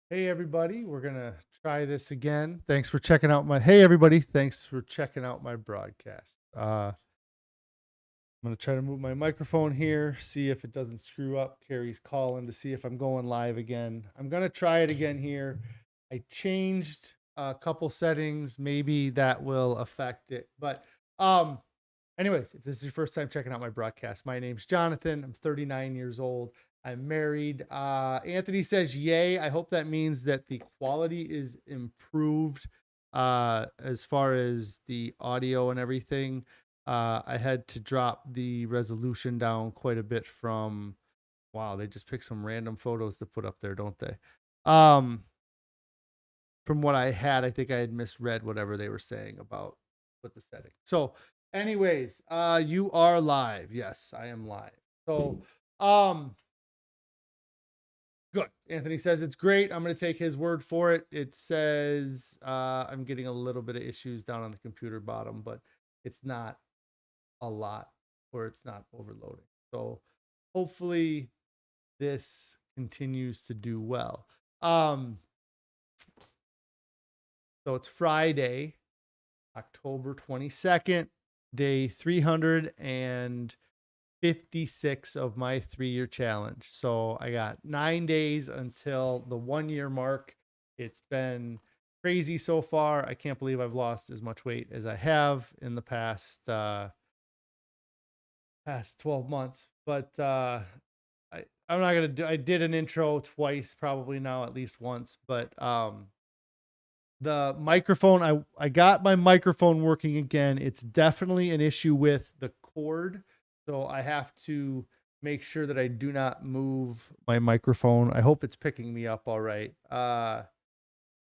Hey everybody, we're gonna try this again. Thanks for checking out my Hey everybody, thanks for checking out my broadcast. I'm gonna try to move my microphone here, see if it doesn't screw up. Carrie's calling to see if I'm going live again. I'm gonna try it again here. I changed a couple settings, maybe that will affect it. But anyways, if this is your first time checking out my broadcast, my name's Jonathan. I'm 39 years old. I'm married. Anthony says, yay. I hope that means that the quality is improved as far as the audio and everything. I had to drop the resolution down quite a bit from, wow, they just pick some random photos to put up there, don't they? From what I had, I think I had misread whatever they were saying about with the setting. So, anyways, you are live. Yes, I am live. So, um, good. Anthony says it's great. I'm going to take his word for it. It says I'm getting a little bit of issues down on the computer bottom, but it's not a lot or it's not overloading. So, hopefully, this continues to do well. So it's Friday, October 22nd, day 356 of my 3-year challenge. So I got 9 days until the 1-year mark. It's been crazy so far. I can't believe I've lost as much weight as I have in the past 12 months. But I'm not gonna do. I did an intro twice, probably now at least once. But the microphone, I got my microphone working again. It's definitely an issue with the cord, so I have to make sure that I do not move my microphone. I hope it's picking me up all right.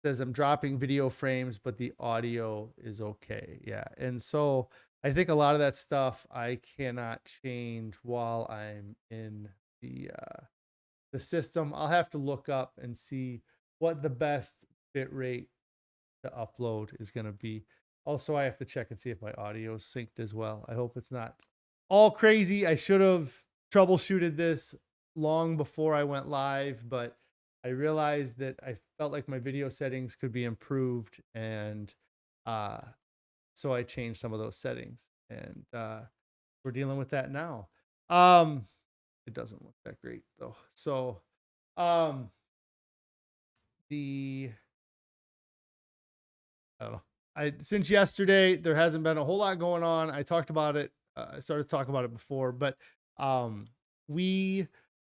Says I'm dropping video frames, but the audio is okay. Yeah, and so I think a lot of that stuff I cannot change while I'm in the system. I'll have to look up and see what the best bit rate to upload is going to be. Also, I have to check and see if my audio is synced as well. I hope it's not all crazy. I should have troubleshooted this long before I went live, but I realized that I felt like my video settings could be improved, and uh, so I changed some of those settings, and we're dealing with that now. Um, it doesn't look that great though. So, um, the I don't know. Since yesterday, there hasn't been a whole lot going on. I talked about it. I started talking about it before, but um, we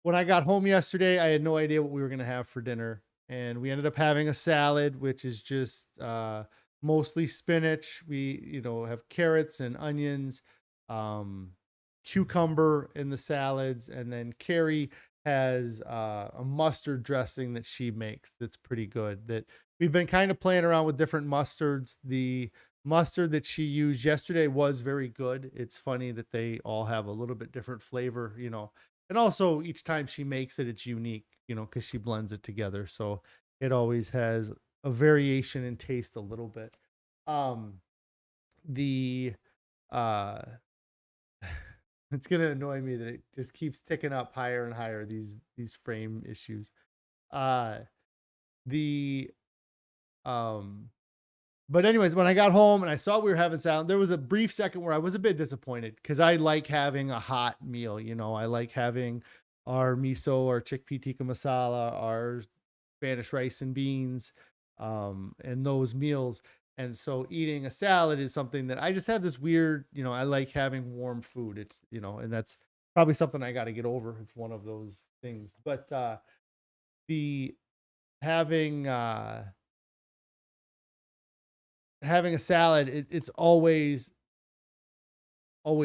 when I got home yesterday, I had no idea what we were going to have for dinner, and we ended up having a salad, which is just mostly spinach. We have carrots and onions, um, cucumber in the salads, and then Carrie has a mustard dressing that she makes that's pretty good. That we've been kind of playing around with different mustards. The mustard that she used yesterday was very good. It's funny that they all have a little bit different flavor, and also each time she makes it, it's unique, because she blends it together. So it always has a variation in taste a little bit. Um, the uh, it's gonna annoy me that it just keeps ticking up higher and higher. These frame issues. Uh, the um But anyways, when I got home and I saw we were having salad, there was a brief second where I was a bit disappointed because I like having a hot meal. I like having our miso, our chickpea tikka masala, our Spanish rice and beans, and those meals. And so eating a salad is something that I just have this weird, I like having warm food. And that's probably something I got to get over. It's one of those things. But the having having a salad, it's always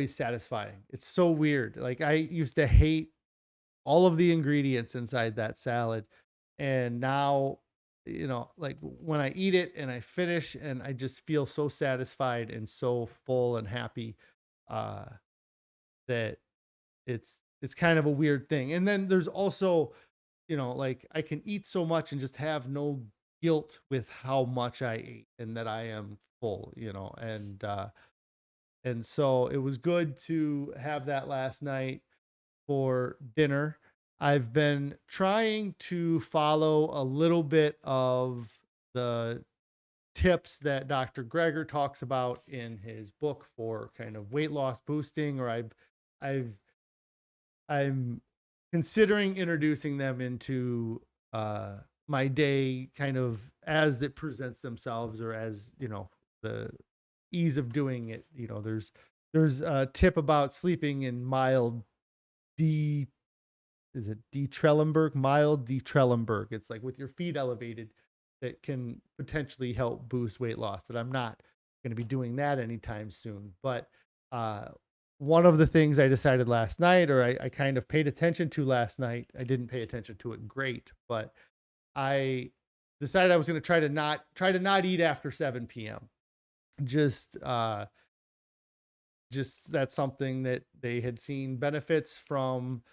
satisfying. It's so weird. Like I used to hate all of the ingredients inside that salad, and now like when I eat it and I finish and I just feel so satisfied and so full and happy uh that it's kind of a weird thing. And then there's also, like I can eat so much and just have no guilt with how much I ate and that I am full, and so it was good to have that last night for dinner. I've been trying to follow a little bit of the tips that Dr. Greger talks about in his book for kind of weight loss boosting, or I've I'm considering introducing them into my day kind of as it presents themselves, or as, the ease of doing it. There's a tip about sleeping in mild D is it D Trellenberg, mild D Trellenberg. It's like with your feet elevated, that can potentially help boost weight loss. That I'm not going to be doing that anytime soon. But uh, one of the things I decided last night, or I kind of paid attention to last night, I didn't pay attention to it great, but I decided I was going to try to not eat after 7 p.m. Just just that's something that they had seen benefits from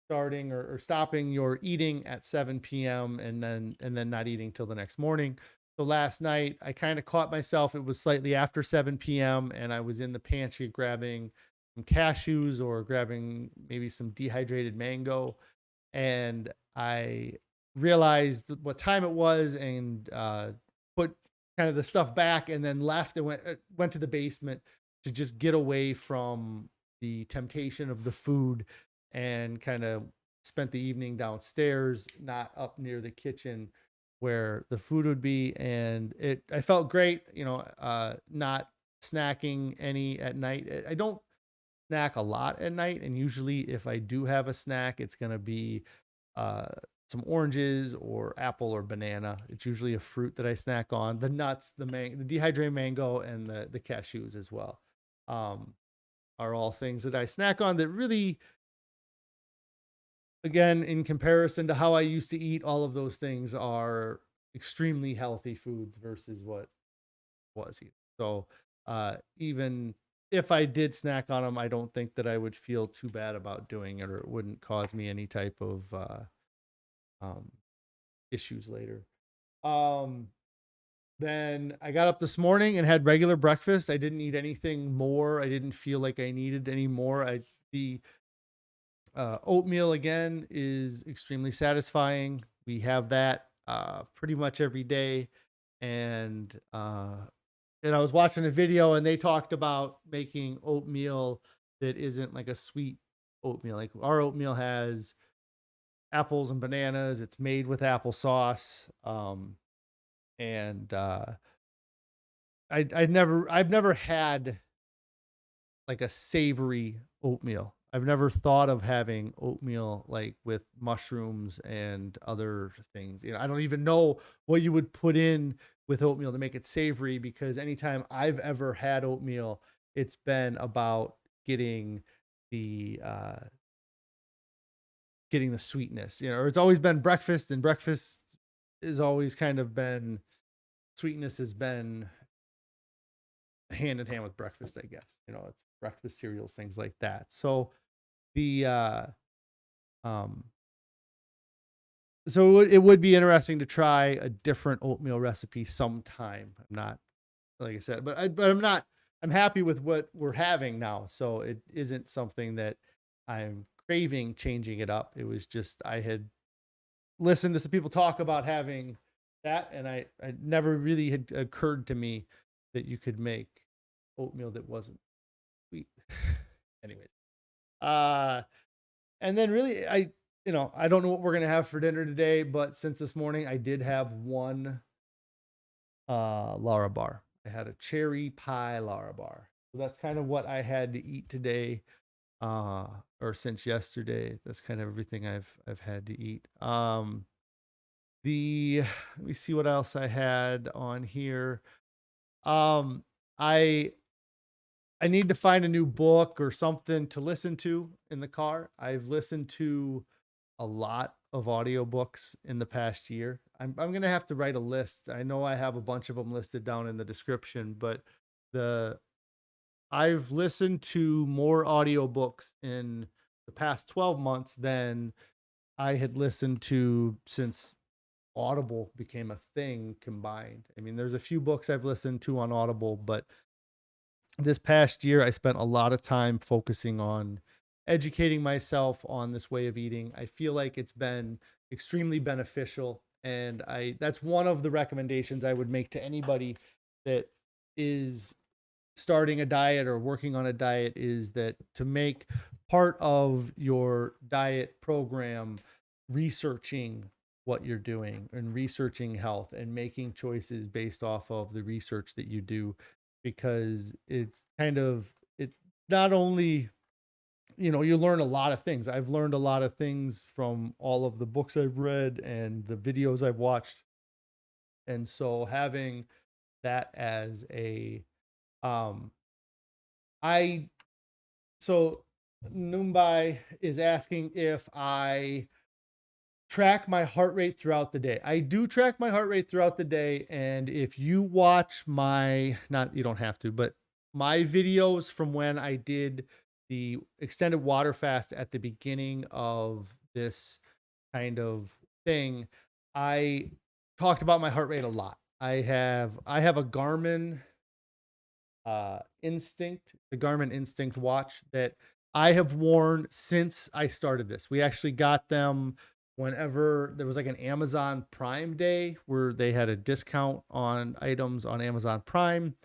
starting or stopping your eating at 7 p.m. and then not eating till the next morning. So last night I kind of caught myself. It was slightly after 7 p.m. and I was in the pantry grabbing some cashews or grabbing maybe some dehydrated mango, and I realized what time it was, and put kind of the stuff back, and then left and went to the basement to just get away from the temptation of the food, and kind of spent the evening downstairs, not up near the kitchen where the food would be. And I felt great, not snacking any at night. I don't snack a lot at night, and usually if I do have a snack, it's going to be uh, some oranges or apple or banana. It's usually a fruit that I snack on. The nuts, the dehydrated mango, and the cashews as well, um, are all things that I snack on, that really, again, in comparison to how I used to eat, all of those things are extremely healthy foods versus what was eating. So even if I did snack on them, I don't think that I would feel too bad about doing it, or it wouldn't cause me any type of um, issues later. Um, then I got up this morning and had regular breakfast. I didn't eat anything more. I didn't feel like I needed any more. The oatmeal again is extremely satisfying. We have that pretty much every day, and I was watching a video and they talked about making oatmeal that isn't like a sweet oatmeal. Like our oatmeal has apples and bananas. It's made with applesauce. And I've never had like a savory oatmeal. I've never thought of having oatmeal like with mushrooms and other things. I don't even know what you would put in with oatmeal to make it savory, because anytime I've ever had oatmeal, it's been about getting the getting the sweetness. Or it's always been breakfast, and breakfast has always kind of been, sweetness has been hand in hand with breakfast, I guess. It's breakfast cereals, things like that. So the um so it would be interesting to try a different oatmeal recipe sometime. I'm not, like I said, but I'm not, I'm happy with what we're having now. So it isn't something that I'm craving changing it up. It was just, I had listened to some people talk about having that, and I never really had occurred to me that you could make oatmeal that wasn't sweet. Anyways, uh and then really, I don't know what we're gonna have for dinner today, but since this morning I did have one Lara bar. I had a cherry pie Lara bar. So that's kind of what I had to eat today, uh, or since yesterday. That's kind of everything I've had to eat. The Let me see what else I had on here. Um, I I need to find a new book or something to listen to in the car. I've listened to a lot of audiobooks in the past year. I'm going to have to write a list. I know I have a bunch of them listed down in the description, but the I've listened to more audiobooks in the past 12 months than I had listened to since Audible became a thing combined. I mean, there's a few books I've listened to on Audible, but this past year I spent a lot of time focusing on educating myself on this way of eating. I feel like it's been extremely beneficial. And that's one of the recommendations I would make to anybody that is starting a diet or working on a diet, is that to make part of your diet program researching what you're doing and researching health and making choices based off of the research that you do, because it's kind of it not only, you learn a lot of things. I've learned a lot of things from all of the books I've read and the videos I've watched. And so having that as a um I so Numbai is asking if I track my heart rate throughout the day. I do track my heart rate throughout the day. And if you watch my, not, you don't have to, but my videos from when I did the extended water fast at the beginning of this kind of thing, I talked about my heart rate a lot. I have a Garmin Instinct, the Garmin Instinct watch that I have worn since I started this. We actually got them whenever there was like an Amazon Prime Day where they had a discount on items on Amazon Prime.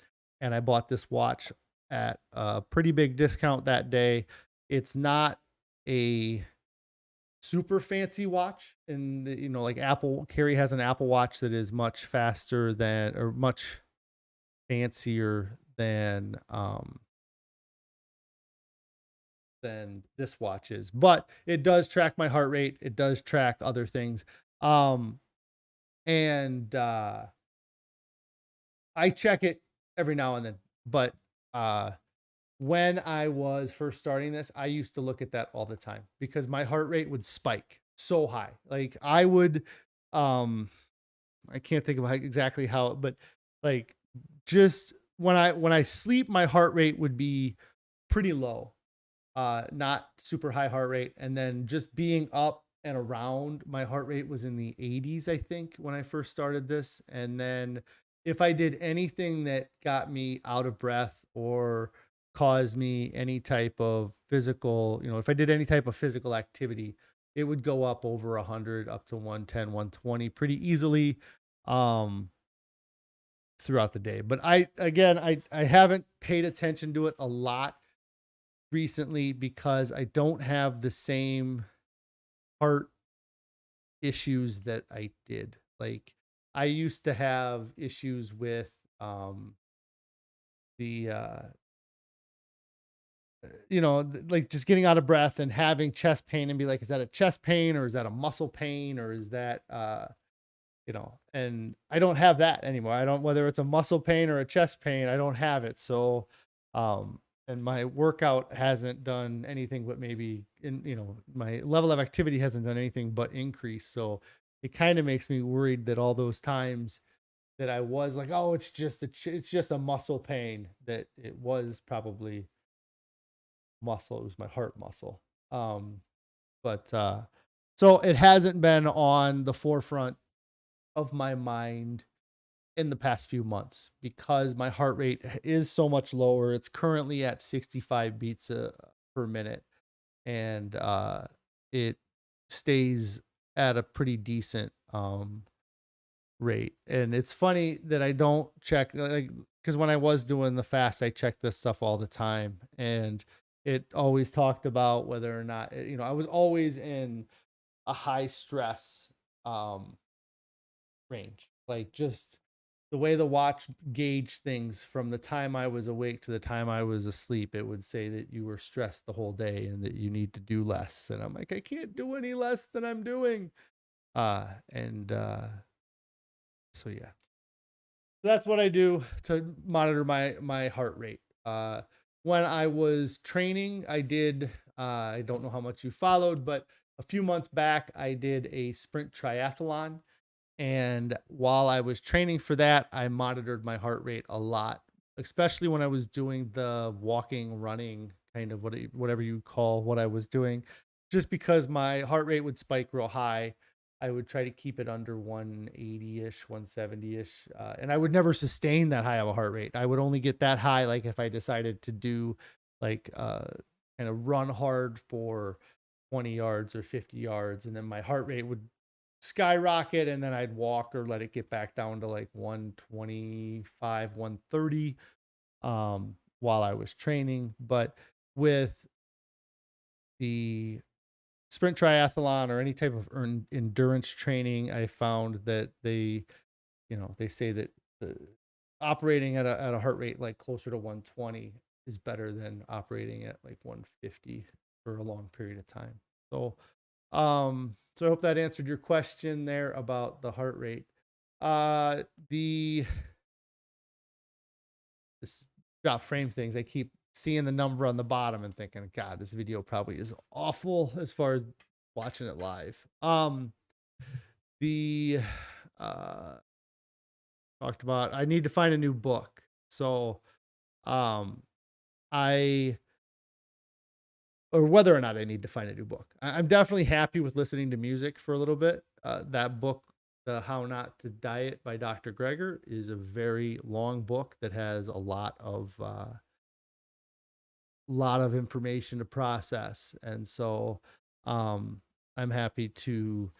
And I bought this watch at a pretty big discount that day. It's not a super fancy watch. And, like Carrie has an Apple Watch that is much faster than, or much fancier than this watch is, but it does track my heart rate. It does track other things. And I check it every now and then, but when I was first starting this, I used to look at that all the time because my heart rate would spike so high. Like I would, I can't think of exactly how, but like just when I sleep, my heart rate would be pretty low, not super high heart rate. And then just being up and around, my heart rate was in the 80s, I think, when I first started this. And then if I did anything that got me out of breath or caused me any type of physical, if I did any type of physical activity, it would go up over 100, up to 110, 120 pretty easily throughout the day. But I haven't paid attention to it a lot recently because I don't have the same heart issues that I did. Like I used to have issues with the like just getting out of breath and having chest pain and be like, is that a chest pain or is that a muscle pain or is that and I don't have that anymore. I don't, whether it's a muscle pain or a chest pain, I don't have it. So and my workout hasn't done anything but maybe my level of activity hasn't done anything but increase. So it kind of makes me worried that all those times that I was like, oh, it's just a muscle pain, that it was probably muscle. It was my heart muscle. But so it hasn't been on the forefront of my mind in the past few months because my heart rate is so much lower. It's currently at 65 beats per minute, and it stays at a pretty decent rate. And it's funny that I don't check, like, because when I was doing the fast, I checked this stuff all the time, and it always talked about whether or not I was always in a high stress range, like just the way the watch gauged things from the time I was awake to the time I was asleep, it would say that you were stressed the whole day and that you need to do less. And I'm like, I can't do any less than I'm doing. And so yeah, that's what I do to monitor my heart rate. When I was training, I did, I don't know how much you followed, but a few months back, I did a sprint triathlon. And while I was training for that, I monitored my heart rate a lot, especially when I was doing the walking, running, kind of whatever you call what I was doing, just because my heart rate would spike real high. I would try to keep it under 180-ish, 170-ish, and I would never sustain that high of a heart rate. I would only get that high like if I decided to do like kind of run hard for 20 yards or 50 yards, and then my heart rate would skyrocket, and then I'd walk or let it get back down to like 125, 130 while I was training. But with the sprint triathlon or any type of endurance training, I found that they say that the operating at a heart rate like closer to 120 is better than operating at like 150 for a long period of time. So I hope that answered your question there about the heart rate. The this drop frame things, I keep seeing the number on the bottom and thinking, God, this video probably is awful as far as watching it live. The talked about I need to find a new book. So I or whether or not I need to find a new book. I'm definitely happy with listening to music for a little bit. That book, The How Not to Diet by Dr. Greger, is a very long book that has a lot of information to process. And so I'm happy to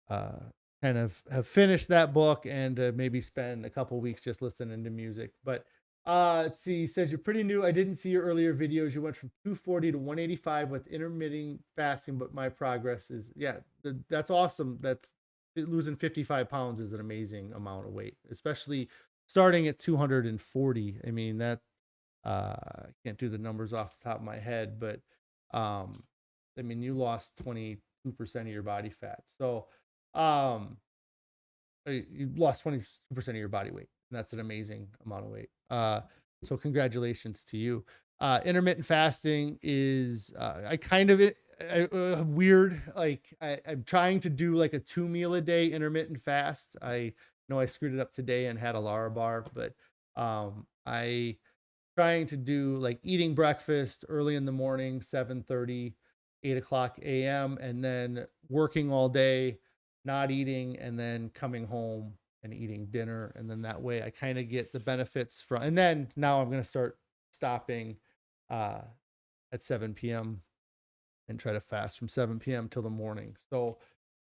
kind of have finished that book and maybe spend a couple weeks just listening to music. But let's see, he says you're pretty new. I didn't see your earlier videos. You went from 240 to 185 with intermittent fasting, but my progress is, yeah, that's awesome. That's losing 55 pounds is an amazing amount of weight, especially starting at 240. I mean, that I can't do the numbers off the top of my head, but I mean, you lost 22% of your body fat. So you lost 22% of your body weight. And that's an amazing amount of weight. So congratulations to you. Intermittent fasting is I kind of weird. Like I'm trying to do like a 2 meal a day intermittent fast. I know I screwed it up today and had a Lara bar, but I trying to do like eating breakfast early in the morning, 7:30, 8 o'clock a.m., and then working all day, not eating, and then coming home and eating dinner. And then that way I kind of get the benefits from, and then now I'm going to start stopping at 7 p.m. and try to fast from 7 p.m. till the morning. So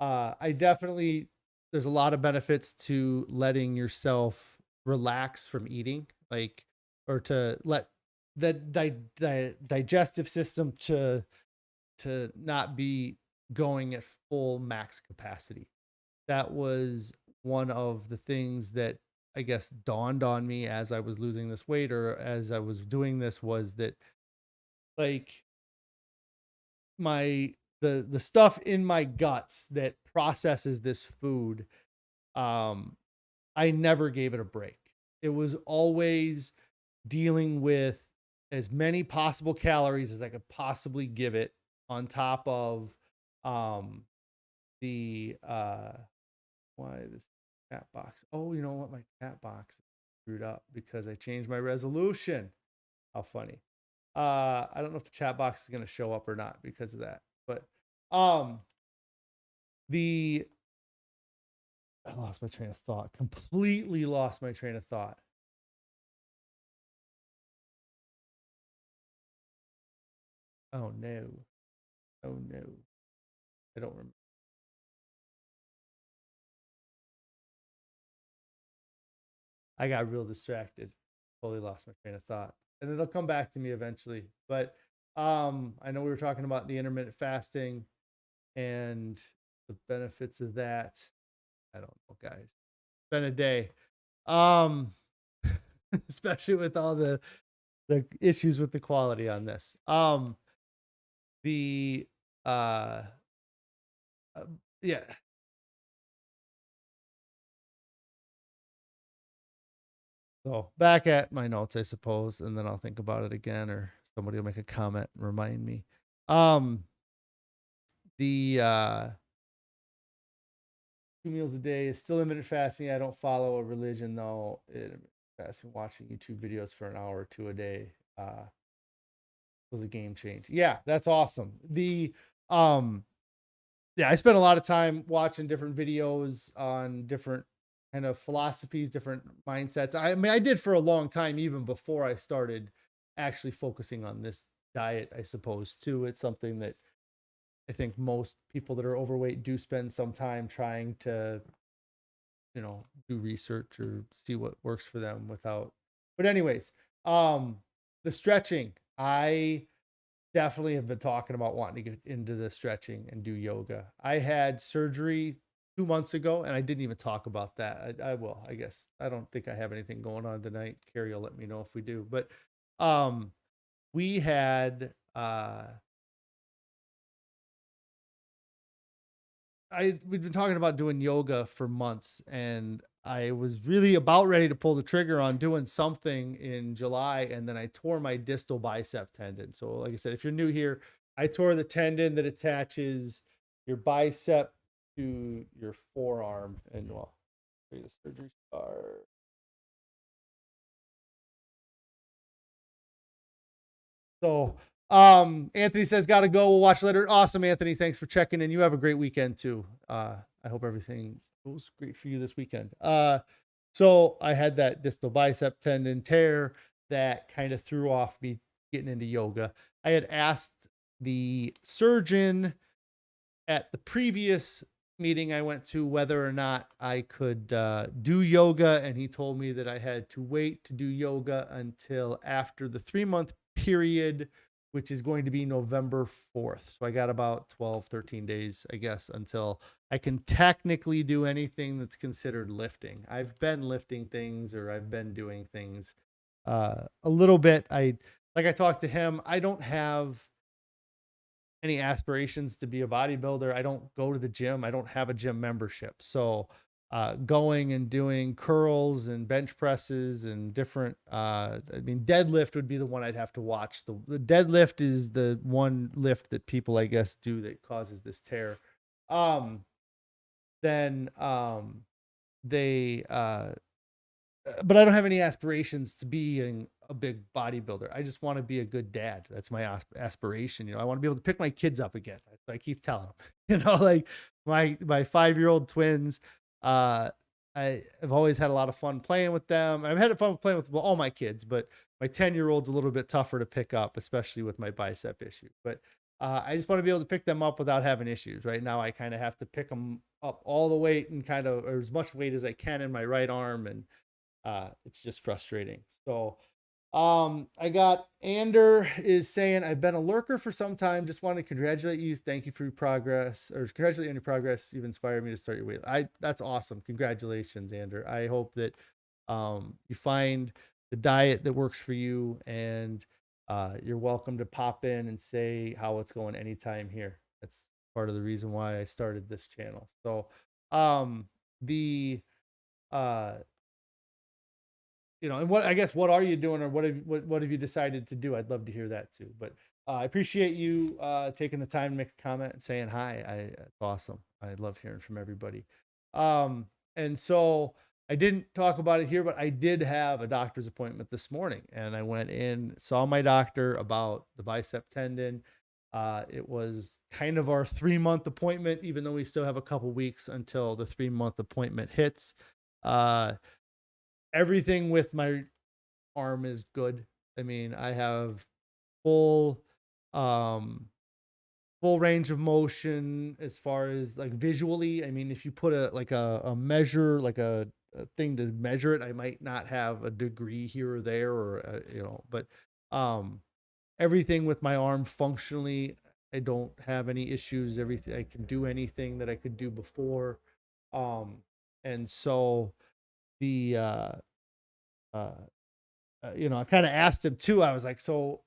I definitely, there's a lot of benefits to letting yourself relax from eating, like, or to let the digestive system to not be going at full max capacity. That was one of the things that I guess dawned on me as I was losing this weight or as I was doing this, was that like the stuff in my guts that processes this food, I never gave it a break. It was always dealing with as many possible calories as I could possibly give it, on top of the why this chat box. Oh, you know what? My chat box is screwed up because I changed my resolution. How funny. I don't know if the chat box is going to show up or not because of that. But the I lost my train of thought. Completely lost my train of thought. Oh no. Oh no. I don't remember. I got real distracted. Totally lost my train of thought. And it'll come back to me eventually. But I know we were talking about the intermittent fasting and the benefits of that. I don't know, guys. It's been a day. Especially with all the issues with the quality on this. The yeah. So back at my notes, I suppose, and then I'll think about it again, or somebody will make a comment and remind me. The 2 meals a day is still intermittent fasting. I don't follow a religion though. Intermittent fasting, watching YouTube videos for an hour or two a day was a game change. Yeah, that's awesome. The yeah, I spent a lot of time watching different videos on different kind of philosophies, different mindsets. I mean, I did for a long time, even before I started actually focusing on this diet, I suppose, too. It's something that I think most people that are overweight do spend some time trying to, do research or see what works for them without. But anyways, the stretching, I definitely have been talking about wanting to get into the stretching and do yoga. I had surgery 2 months ago and I didn't even talk about that. I will, I guess. I don't think I have anything going on tonight. Carrie will let me know if we do. But um we had we've been talking about doing yoga for months, and I was really about ready to pull the trigger on doing something in July, and then I tore my distal bicep tendon. So, like I said, if you're new here, I tore the tendon that attaches your bicep to your forearm, and well, show you the surgery scar. So, Anthony says, gotta go. We'll watch later. Awesome, Anthony. Thanks for checking in. You have a great weekend too. I hope everything goes great for you this weekend. So I had that distal bicep tendon tear that kind of threw off me getting into yoga. I had asked the surgeon at the previous meeting I went to whether or not I could do yoga, and he told me that I had to wait to do yoga until after the 3-month period, which is going to be November 4th. So I got about 12, 13 days, I guess, until I can technically do anything that's considered lifting. I've been lifting things, or I've been doing things a little bit. Like I talked to him, I don't have any aspirations to be a bodybuilder. I don't go to the gym. I don't have a gym membership. So going and doing curls and bench presses and different, deadlift would be the one I'd have to watch. The deadlift is the one lift that people, I guess, do that causes this tear. Then they, but I don't have any aspirations to being a big bodybuilder. I just want to be a good dad. That's my aspiration. I want to be able to pick my kids up again. I keep telling them, like my 5-year-old twins. I've always had a lot of fun playing with them. I've had fun playing with all my kids, but my 10-year-old's a little bit tougher to pick up, especially with my bicep issue. But I just want to be able to pick them up without having issues. Right now, I kind of have to pick them up all the weight and or as much weight as I can in my right arm, and it's just frustrating. So I got Ander is saying, I've been a lurker for some time. Just want to congratulate you. Thank you for your progress, or congratulate on your progress. You've inspired me to start your weight. That's awesome. Congratulations, Ander. I hope that you find the diet that works for you, and you're welcome to pop in and say how it's going anytime here. That's part of the reason why I started this channel. So the and what are you doing, or what have you decided to do? I'd love to hear that too. But I appreciate you taking the time to make a comment and saying hi. It's awesome. I love hearing from everybody. And so I didn't talk about it here, but I did have a doctor's appointment this morning, and I went in, saw my doctor about the bicep tendon. It was kind of our 3-month appointment, even though we still have a couple weeks until the 3-month appointment hits. Everything with my arm is good. I have full range of motion as far as like visually. If you put a measure, like a thing to measure it, I might not have a degree here or there, or but everything with my arm functionally, I don't have any issues. Everything, I can do anything that I could do before. And so the I kind of asked him too. I was like, so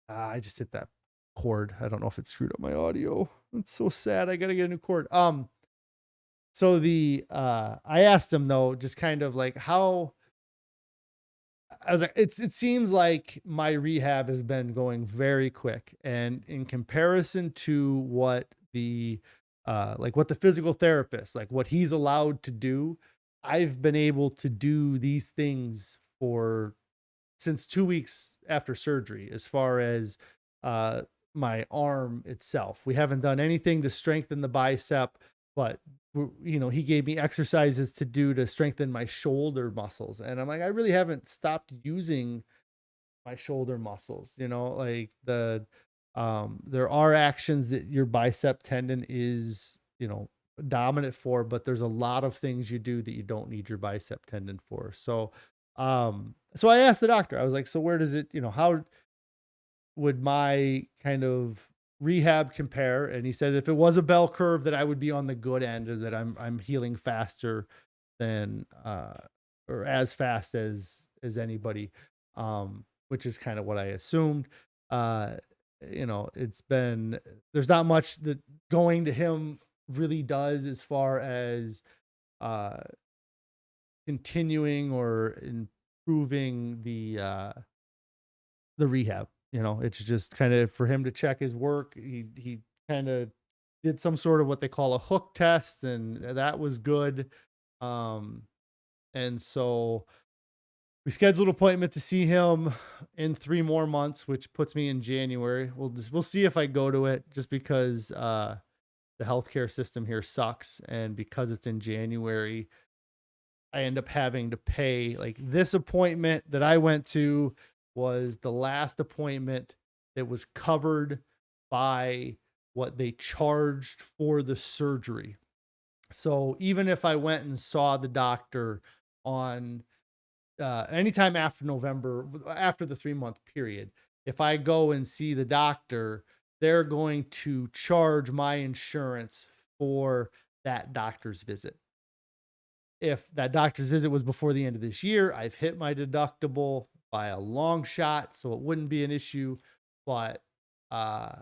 I just hit that cord. I don't know if it screwed up my audio. It's so sad. I gotta get a new cord. So I asked him though, just kind of like how. I was like, it seems like my rehab has been going very quick, and in comparison to what what the physical therapist, like what he's allowed to do, I've been able to do these things since 2 weeks after surgery. As far as my arm itself, we haven't done anything to strengthen the bicep, but he gave me exercises to do to strengthen my shoulder muscles, and I'm like, I really haven't stopped using my shoulder muscles, like there are actions that your bicep tendon is, dominant for, but there's a lot of things you do that you don't need your bicep tendon for. So I asked the doctor, I was like, so where does it, how would my kind of rehab compare? And he said if it was a bell curve that I would be on the good end, or that I'm healing faster than or as fast as anybody, which is kind of what I assumed. Uh it's been, there's not much that going to him really does as far as uh continuing or improving the rehab. It's just kind of for him to check his work. He kind of did some sort of what they call a hook test, and that was good. Um, and so we scheduled an appointment to see him in 3 more months, which puts me in January. We'll see if I go to it, just because the healthcare system here sucks, and because it's in January, I end up having to pay. Like, this appointment that I went to was the last appointment that was covered by what they charged for the surgery. So even if I went and saw the doctor on anytime after November, after the 3 month period, if I go and see the doctor, they're going to charge my insurance for that doctor's visit. If that doctor's visit was before the end of this year, I've hit my deductible by a long shot, so it wouldn't be an issue. But uh,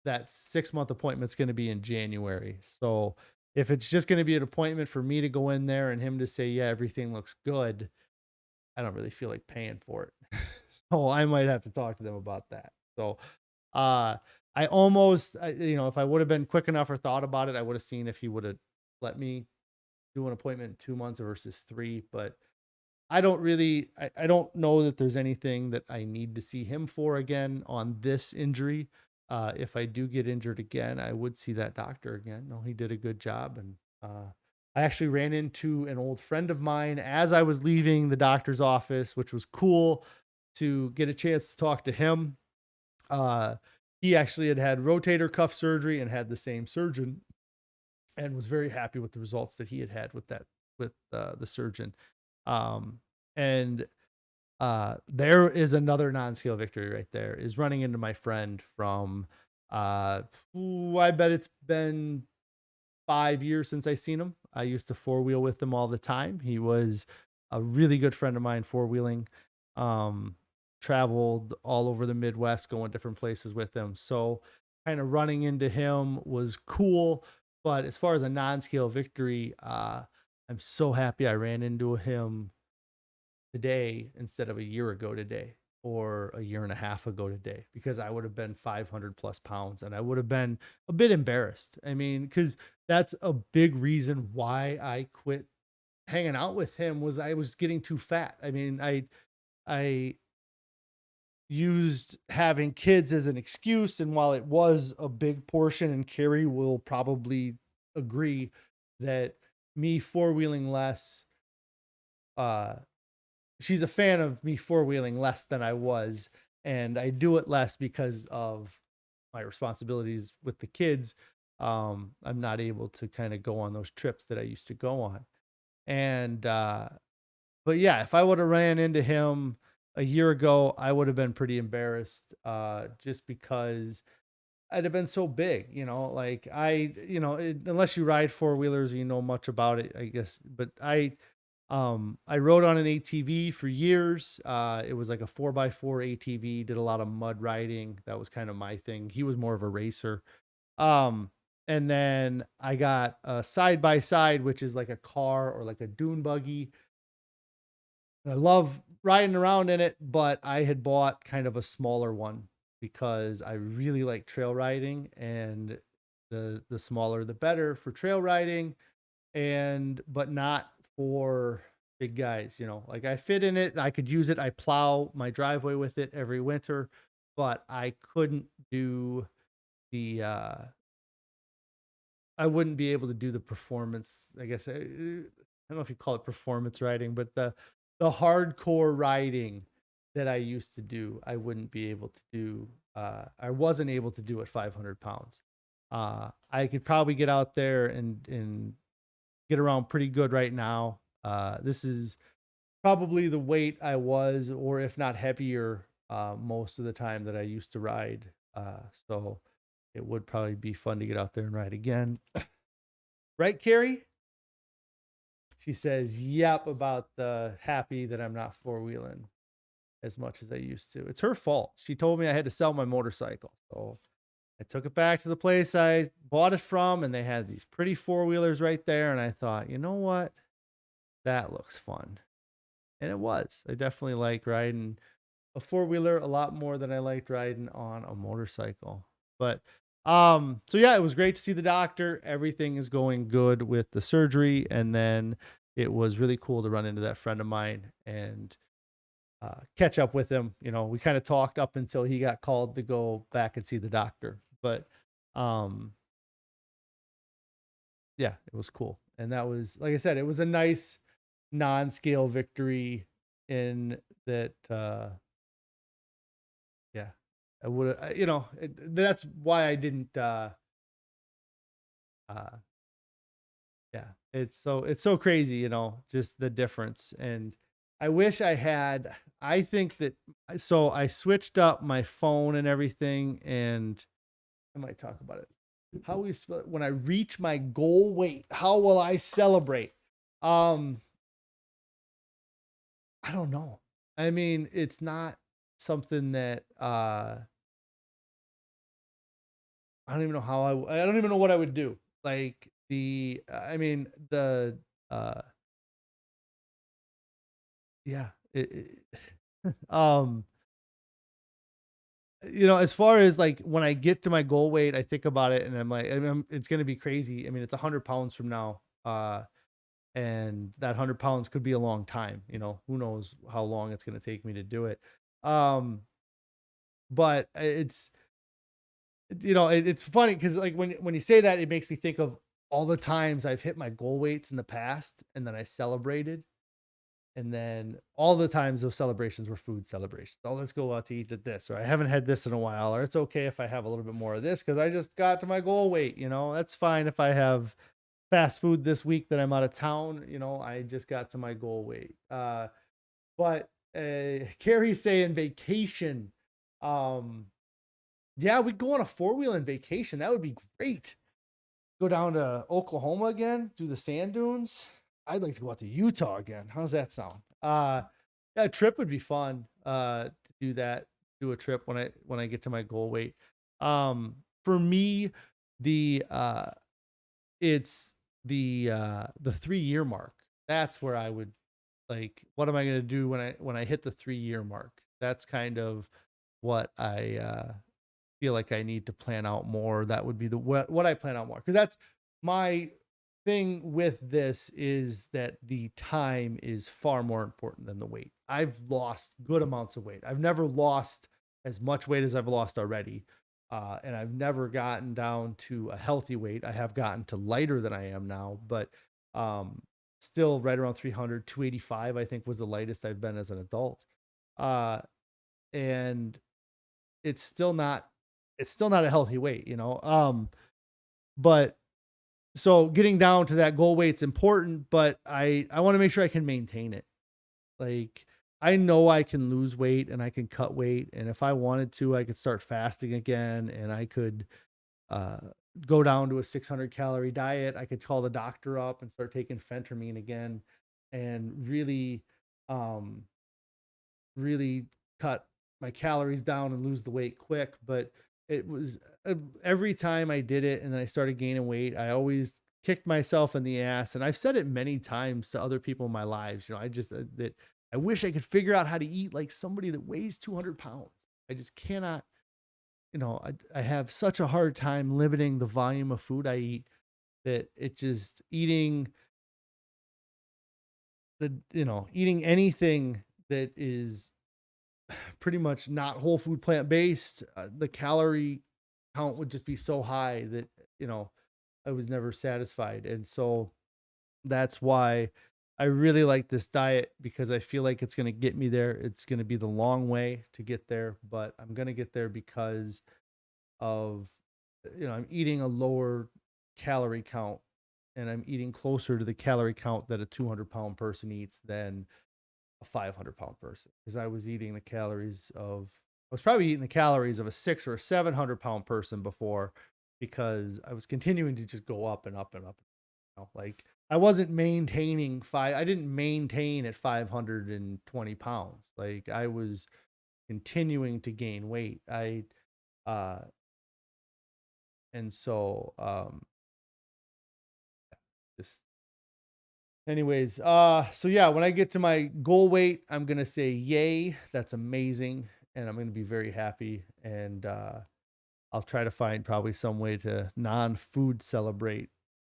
that 6 month appointment's going to be in January. So if it's just going to be an appointment for me to go in there and him to say, yeah, everything looks good, I don't really feel like paying for it. So I might have to talk to them about that. So uh, I almost, if I would have been quick enough or thought about it, I would have seen if he would have let me do an appointment in 2 months versus three. But I don't know that there's anything that I need to see him for again on this injury. If I do get injured again, I would see that doctor again. No, he did a good job. And I actually ran into an old friend of mine as I was leaving the doctor's office, which was cool to get a chance to talk to him. Uh, he actually had rotator cuff surgery and had the same surgeon, and was very happy with the results that he had with that, with the surgeon. Um, and there is another non-scale victory right there, is running into my friend from I bet it's been 5 years since I seen him. I used to four wheel with him all the time. He was a really good friend of mine, four wheeling. Um, Traveled all over the Midwest, going different places with him. So kind of running into him was cool. But as far as a non-scale victory, I'm so happy I ran into him today instead of a year ago today, or a year and a half ago today, because I would have been 500 plus pounds and I would have been a bit embarrassed. I mean, because that's a big reason why I quit hanging out with him, was I was getting too fat. I mean, I used having kids as an excuse, and while it was a big portion, and Carrie will probably agree that me four wheeling less, uh she's a fan of me four wheeling less than I was, and I do it less because of my responsibilities with the kids. I'm not able to kind of go on those trips that I used to go on. And but yeah, if I would have ran into him a year ago, I would have been pretty embarrassed, just because I'd have been so big, like unless you ride four wheelers, you know much about it, I guess. But I rode on an ATV for years. It was like a 4x4 ATV, did a lot of mud riding. That was kind of my thing. He was more of a racer. Um, and then I got a side by side, which is like a car or like a dune buggy. I love riding around in it, but I had bought kind of a smaller one because I really like trail riding, and the smaller the better for trail riding, and but not for big guys. Like, I fit in it, I could use it, I plow my driveway with it every winter, but I couldn't do the I wouldn't be able to do the performance, I guess. I don't know if you call it performance riding, but the hardcore riding that I used to do, I wouldn't be able to do. I wasn't able to do at 500 pounds. I could probably get out there and get around pretty good right now. This is probably the weight I was, or if not heavier, most of the time that I used to ride. So it would probably be fun to get out there and ride again. Right, Carrie? She says, yep, about the happy that I'm not four wheeling as much as I used to. It's her fault. She told me I had to sell my motorcycle. So I took it back to the place I bought it from, and they had these pretty four wheelers right there. And I thought, you know what? That looks fun. And it was. I definitely like riding a four wheeler a lot more than I liked riding on a motorcycle. But so yeah, it was great to see the doctor. Everything is going good with the surgery. And then it was really cool to run into that friend of mine and catch up with him. You know, we kind of talked up until he got called to go back and see the doctor. But um yeah, it was cool. And that was, like I said, it was a nice non-scale victory in that yeah, I would have, you know, that's why I didn't uh yeah, it's so crazy, you know, just the difference. And I wish I had, I think that, so I switched up my phone and everything, and I might talk about it. How we when I reach my goal weight, how will I celebrate? Um, I don't know. I mean, it's not something that I don't even know how I don't even know what I would do. Like I mean, uh, yeah, um, you know, as far as like when I get to my goal weight, I think about it and I'm like, it's going to be crazy. I mean, it's 100 pounds from now. And that 100 pounds could be a long time, you know, who knows how long it's going to take me to do it. Um, but it's, you know, it's funny because like when you say that, it makes me think of all the times I've hit my goal weights in the past, and then I celebrated, and then all the times those celebrations were food celebrations. Oh, let's go out to eat at this, or I haven't had this in a while, or it's okay if I have a little bit more of this because I just got to my goal weight. You know, that's fine if I have fast food this week that I'm out of town. You know, I just got to my goal weight. But Carrie's saying vacation. Um, yeah, we go on a four-wheeling vacation. That would be great. Go down to Oklahoma again, do the sand dunes. I'd like to go out to Utah again. How's that sound? Yeah, a trip would be fun. To do that, do a trip when I get to my goal weight. For me, the it's the 3 year mark. That's where I would like. What am I gonna do when I hit the 3 year mark? That's kind of what I feel like I need to plan out more. That would be the what I plan out more, because that's my thing with this, is that the time is far more important than the weight. I've lost good amounts of weight. I've never lost as much weight as I've lost already. And I've never gotten down to a healthy weight. I have gotten to lighter than I am now, but um, still right around 300, 285, I think was the lightest I've been as an adult. Uh, and it's still not a healthy weight, you know. But so getting down to that goal weight's important, but I want to make sure I can maintain it. Like, I know I can lose weight and I can cut weight, and if I wanted to, I could start fasting again, and I could uh go down to a 600 calorie diet. I could call the doctor up and start taking phentermine again, and um really cut my calories down and lose the weight quick. But it was every time I did it and then I started gaining weight, I always kicked myself in the ass. And I've said it many times to other people in my lives. You know, I just that I wish I could figure out how to eat like somebody that weighs 200 pounds. I just cannot. You know, I have such a hard time limiting the volume of food I eat, that it just eating eating anything that is pretty much not whole food plant based, the calorie count would just be so high that, you know, I was never satisfied. And so that's why I really like this diet because I feel like it's going to get me there. It's going to be the long way to get there, but I'm going to get there because of, I'm eating a lower calorie count and I'm eating closer to the calorie count that a 200-pound person eats than a 500-pound person. Because I was probably eating the calories of a 600 or 700-pound person before, because I was continuing to just go up and up and up. Like I wasn't maintaining I didn't maintain at 520 pounds. Like I was continuing to gain weight. Uh, and so, just anyways, so yeah, when I get to my goal weight, I'm gonna say yay, that's amazing, and I'm gonna be very happy. And I'll try to find probably some way to non-food celebrate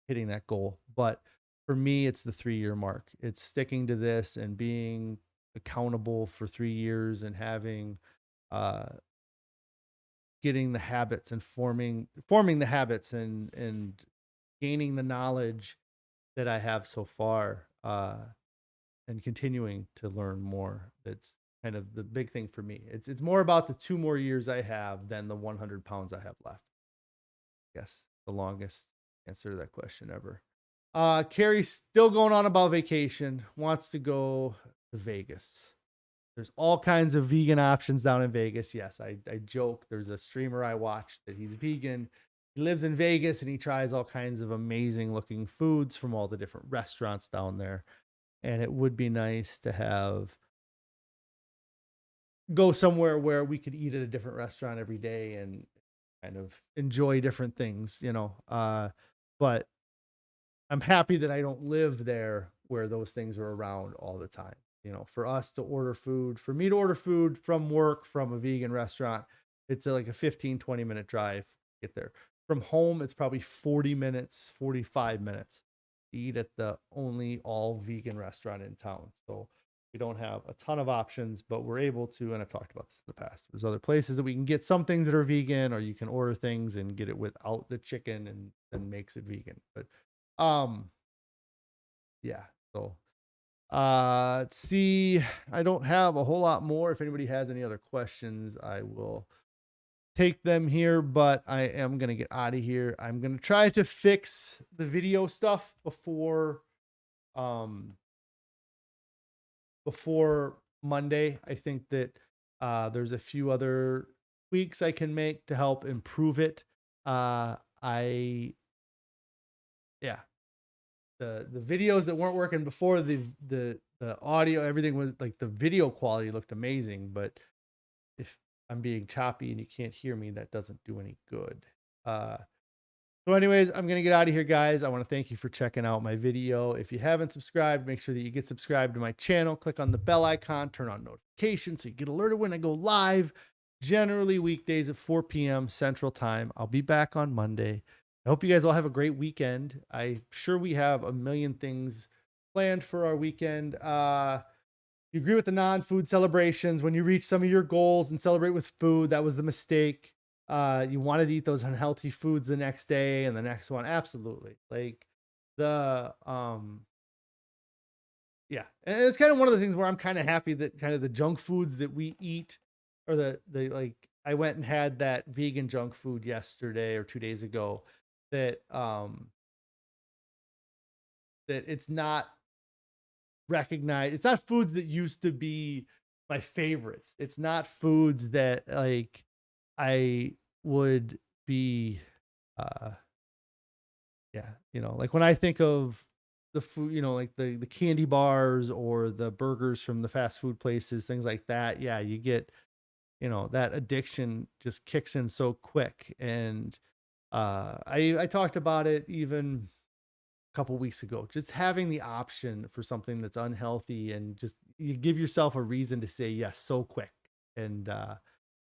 hitting that goal. But for me, it's the 3-year mark. It's sticking to this and being accountable for 3 years and having uh getting the habits and forming the habits and gaining the knowledge that I have so far, and continuing to learn more. That's kind of the big thing for me. It's more about the 2 more years I have than the 100 pounds I have left. Yes, the longest answer to that question ever. Carrie's still going on about vacation, wants to go to Vegas. There's all kinds of vegan options down in Vegas. Yes, I joke. There's a streamer I watch that he's vegan. He lives in Vegas and he tries all kinds of amazing looking foods from all the different restaurants down there. And it would be nice to go somewhere where we could eat at a different restaurant every day and kind of enjoy different things, but I'm happy that I don't live there where those things are around all the time. For me to order food from work from a vegan restaurant, it's like a 15, 20-minute drive to get there. From home, it's probably 40 minutes, 45 minutes to eat at the only all vegan restaurant in town. So we don't have a ton of options, but we're able to, and I've talked about this in the past, there's other places that we can get some things that are vegan, or you can order things and get it without the chicken and then makes it vegan. But um yeah, so let's see. I don't have a whole lot more. If anybody has any other questions, I will take them here, but I am going to get out of here. I'm going to try to fix the video stuff um before Monday. I think that there's a few other tweaks I can make to help improve it. I Yeah, the videos that weren't working before, the audio, everything was like, the video quality looked amazing, but if I'm being choppy and you can't hear me, that doesn't do any good. Uh, so anyways, I'm going to get out of here, guys. I want to thank you for checking out my video. If you haven't subscribed, make sure that you get subscribed to my channel. Click on the bell icon, turn on notifications so you get alerted when I go live, generally weekdays at 4 p.m. Central Time. I'll be back on Monday. I hope you guys all have a great weekend. I'm sure we have a million things planned for our weekend. You agree with the non-food celebrations. When you reach some of your goals and celebrate with food, that was the mistake. You wanted to eat those unhealthy foods the next day and the next one. Absolutely. Like the yeah. And it's kind of one of the things where I'm kind of happy that kind of the junk foods that we eat, or the like, I went and had that vegan junk food yesterday or 2 days ago, that that it's not recognized. It's not foods that used to be my favorites. It's not foods that like I would be uh yeah, like when I think of the food, like the candy bars or the burgers from the fast food places, things like that. Yeah, you get, that addiction just kicks in so quick. And I talked about it even couple weeks ago, just having the option for something that's unhealthy, and just you give yourself a reason to say yes so quick. And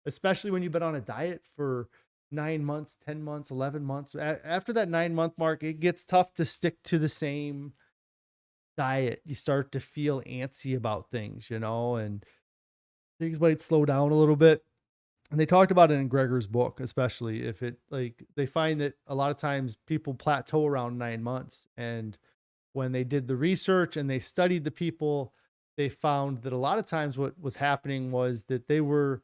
especially when you've been on a diet for 9 months, 10 months, 11 months, after that 9-month mark, it gets tough to stick to the same diet. You start to feel antsy about things, and things might slow down a little bit. And they talked about it in Gregor's book, especially if it, like, they find that a lot of times people plateau around 9 months. And when they did the research and they studied the people, they found that a lot of times what was happening was that they were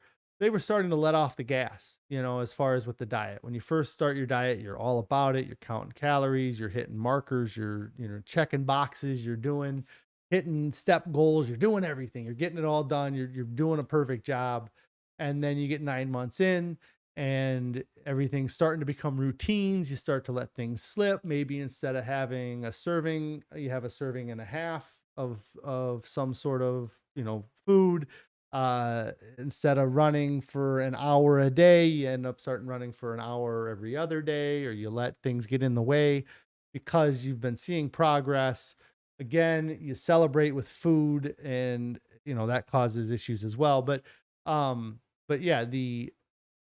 starting to let off the gas, as far as with the diet. When you first start your diet, you're all about it. You're counting calories, you're hitting markers, you're, checking boxes, you're doing hitting step goals, you're doing everything. You're getting it all done. You're doing a perfect job. And then you get 9 months in and everything's starting to become routines. You start to let things slip. Maybe instead of having a serving, you have a serving and a half of some sort of, food. Instead of running for an hour a day, you end up starting running for an hour every other day, or you let things get in the way because you've been seeing progress. Again, you celebrate with food, and that causes issues as well. But yeah, the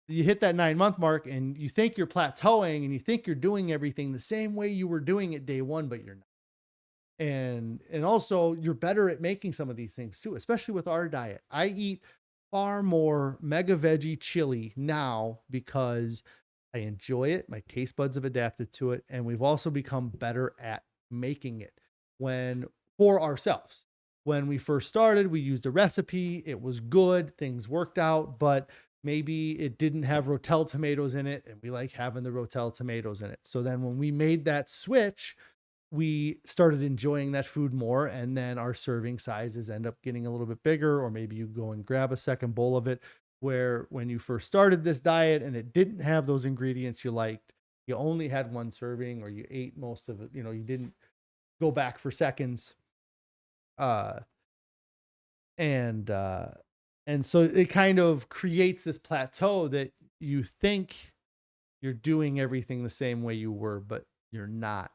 you hit that 9 month mark and you think you're plateauing and you think you're doing everything the same way you were doing it day one, but you're not. And also you're better at making some of these things too, especially with our diet. I eat far more mega veggie chili now because I enjoy it. My taste buds have adapted to it, and we've also become better at making it when for ourselves. When we first started, we used a recipe, it was good, things worked out, but maybe it didn't have rotel tomatoes in it, and we like having the rotel tomatoes in it. So then when we made that switch, we started enjoying that food more, and then our serving sizes end up getting a little bit bigger, or maybe you go and grab a second bowl of it, where when you first started this diet and it didn't have those ingredients you liked, you only had one serving, or you ate most of it, you didn't go back for seconds. uh and uh and so it kind of creates this plateau that you think you're doing everything the same way you were, but you're not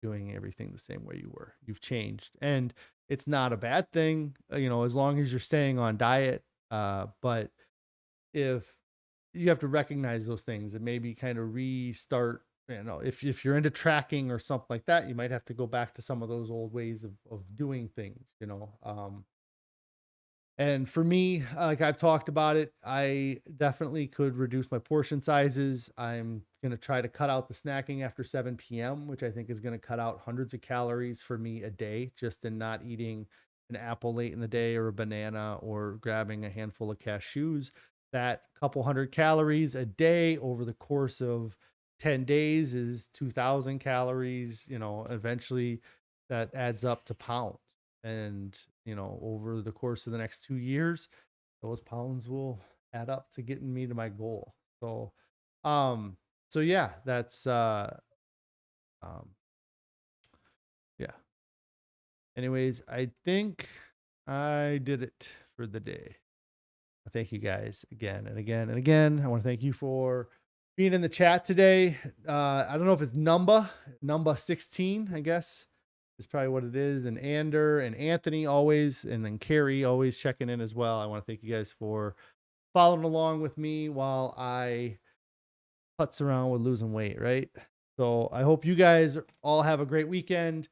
doing everything the same way you were. You've changed, and it's not a bad thing, as long as you're staying on diet. But if you have to recognize those things and maybe kind of restart, if you're into tracking or something like that, you might have to go back to some of those old ways of doing things. And for me, like I've talked about it, I definitely could reduce my portion sizes. I'm going to try to cut out the snacking after 7 p.m., which I think is going to cut out hundreds of calories for me a day, just in not eating an apple late in the day or a banana or grabbing a handful of cashews. That couple hundred calories a day over the course of 10 days is 2,000 calories. Eventually that adds up to pounds. And over the course of the next 2 years, those pounds will add up to getting me to my goal. So um so yeah, that's um yeah. Anyways, I think I did it for the day. Thank you guys again and again and again. I want to thank you for being in the chat today. I don't know if it's number 16, I guess is probably what it is. And Ander and Anthony always, and then Carrie always checking in as well. I want to thank you guys for following along with me while I putz around with losing weight, right? So I hope you guys all have a great weekend.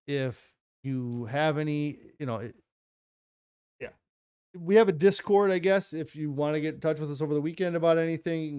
If you have any, yeah, we have a Discord, I guess. If you want to get in touch with us over the weekend about anything,